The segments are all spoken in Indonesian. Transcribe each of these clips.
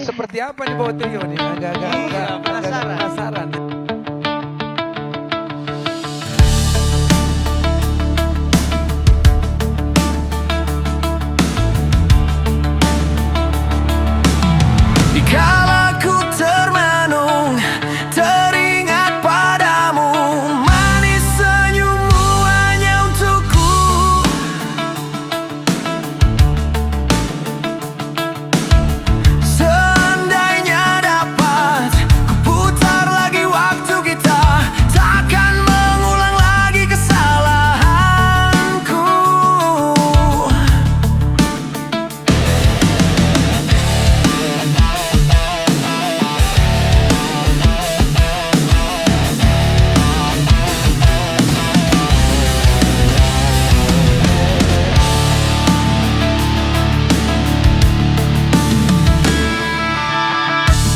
seperti apa nih bawa trio nih? Agak penasaran. Dikala ku termenung, teringat padamu, manis senyummu hanya untukku. Seandainya dapat ku putar lagi waktu kita, takkan mengulang lagi kesalahanku.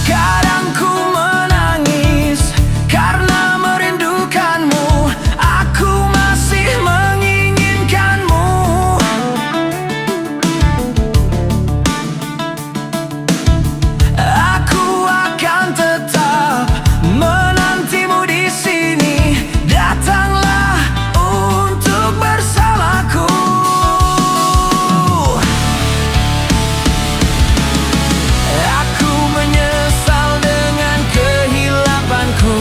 Kadang ku menangis karena merindukanmu, aku masih menginginkanmu. Aku akan tetap menantimu di sini. Datanglah untuk bersamaku. Aku menyesal dengan kehilapanku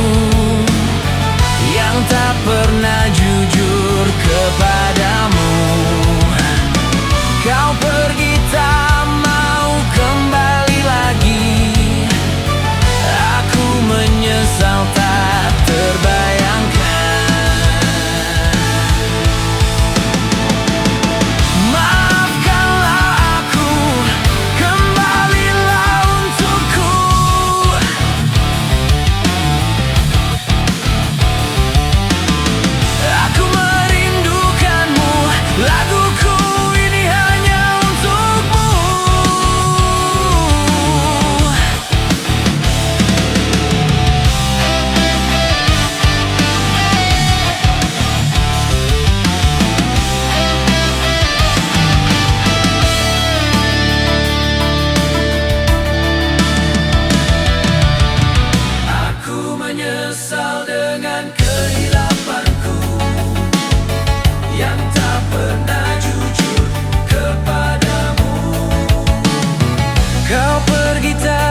yang tak pernah jujur kepadamu. Kau pergi tak mau kembali lagi. Aku menyesal tak terbayangkan. Maafkanlah aku, kembalilah untukku. Aku merindukanmu, laguku ini hanya untukmu. Aku menyesal dengan kehilapanku yang tak pernah jujur kepadamu. Kau pergi tak